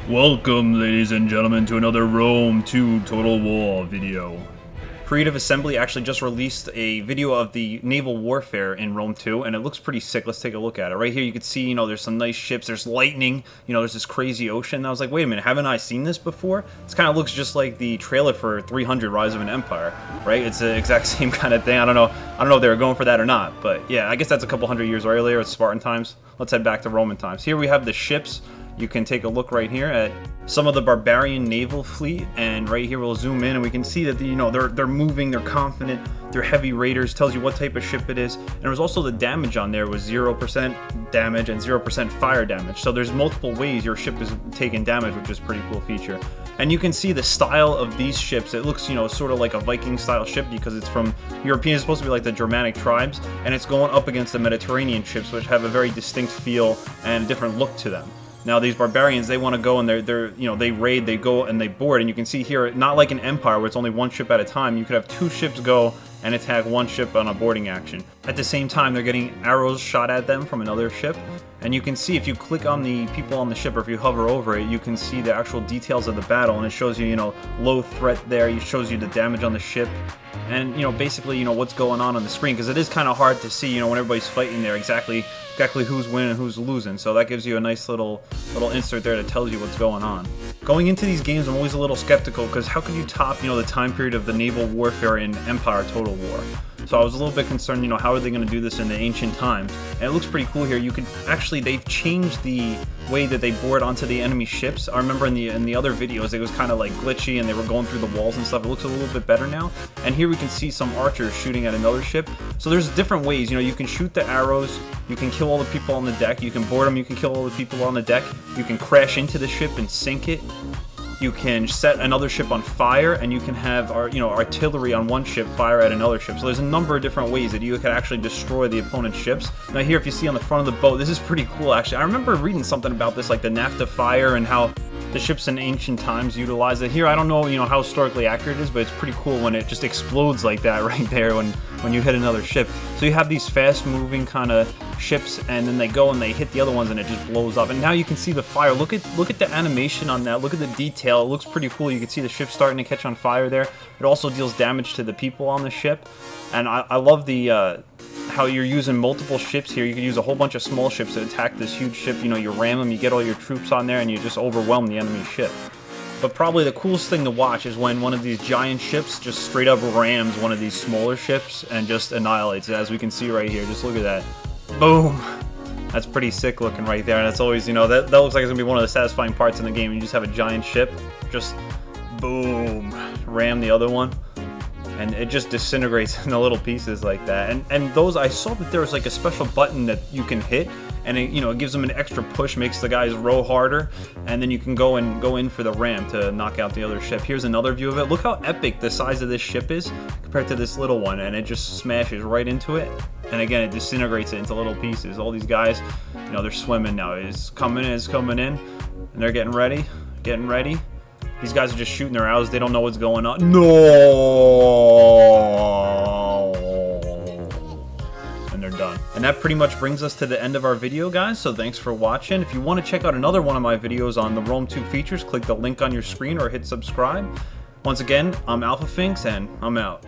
Welcome, ladies and gentlemen, to another Rome 2 Total War video. Creative Assembly actually just released a video of the naval warfare in Rome 2, and it looks pretty sick. Let's take a look at it. Right here you can see, there's some nice ships, there's lightning, there's this crazy ocean. And I was like, wait a minute, haven't I seen this before? This kind of looks just like the trailer for 300 Rise of an Empire, right? It's the exact same kind of thing. I don't know if they were going for that or not, but yeah, I guess that's a couple hundred years earlier. It's Spartan times. Let's head back to Roman times. Here we have the ships. You can take a look right here at some of the barbarian naval fleet, and right here we'll zoom in and we can see that they're moving, they're confident, they're heavy raiders. Tells you what type of ship it is, and there was also the damage on there was 0% damage and 0% fire damage. So there's multiple ways your ship is taking damage, which is a pretty cool feature. And you can see the style of these ships. It looks, sort of like a Viking style ship because it's from European. It's supposed to be like the Germanic tribes, and it's going up against the Mediterranean ships, which have a very distinct feel and a different look to them. Now these barbarians, they want to go and they raid, they go and they board, and you can see here, not like an empire where it's only one ship at a time. You could have two ships go and attack one ship on a boarding action. At the same time, they're getting arrows shot at them from another ship, and you can see if you click on the people on the ship or if you hover over it, you can see the actual details of the battle, and it shows you, low threat there. It shows you the damage on the ship, and basically, what's going on the screen, because it is kind of hard to see, when everybody's fighting there exactly who's winning and who's losing. So that gives you a nice little insert there that tells you what's going on. Going into these games, I'm always a little skeptical because how could you top, the time period of the naval warfare in Empire Total War? So I was a little bit concerned, how are they going to do this in the ancient times? And it looks pretty cool here. You could actually, they've changed the way that they board onto the enemy ships. I remember in the other videos, it was kind of like glitchy and they were going through the walls and stuff. It looks a little bit better now. And here we can see some archers shooting at another ship. So there's different ways, you can shoot the arrows, you can kill all the people on the deck, you can board them, you can kill all the people on the deck, you can crash into the ship and sink it. You can set another ship on fire, and you can have artillery on one ship fire at another ship. So there's a number of different ways that you could actually destroy the opponent's ships. Now here, if you see on the front of the boat, this is pretty cool actually. I remember reading something about this, like the naphtha fire and how the ships in ancient times utilize it. Here, I don't know, how historically accurate it is, but it's pretty cool when it just explodes like that right there when you hit another ship. So you have these fast-moving kind of ships, and then they go and they hit the other ones, and it just blows up. And now you can see the fire. Look at the animation on that. Look at the detail. It looks pretty cool. You can see the ship starting to catch on fire there. It also deals damage to the people on the ship, and I love the how you're using multiple ships here. You can use a whole bunch of small ships to attack this huge ship. You ram them, you get all your troops on there, and you just overwhelm the enemy ship. But probably the coolest thing to watch is when one of these giant ships just straight up rams one of these smaller ships and just annihilates it, as we can see right here. Just look at that. Boom! That's pretty sick looking right there, and it's always, that looks like it's gonna be one of the satisfying parts in the game. You just have a giant ship, just boom, ram the other one, and it just disintegrates into little pieces like that. And those, I saw that there was like a special button that you can hit, and it gives them an extra push, makes the guys row harder, and then you can go in for the ram to knock out the other ship. Here's another view of it. Look how epic the size of this ship is compared to this little one, and it just smashes right into it. And again, it disintegrates it into little pieces. All these guys, they're swimming now. It's coming in, and they're getting ready. These guys are just shooting their arrows. They don't know what's going on. No! And they're done. And that pretty much brings us to the end of our video, guys. So thanks for watching. If you want to check out another one of my videos on the Rome 2 features, click the link on your screen or hit subscribe. Once again, I'm AlphaFinx, and I'm out.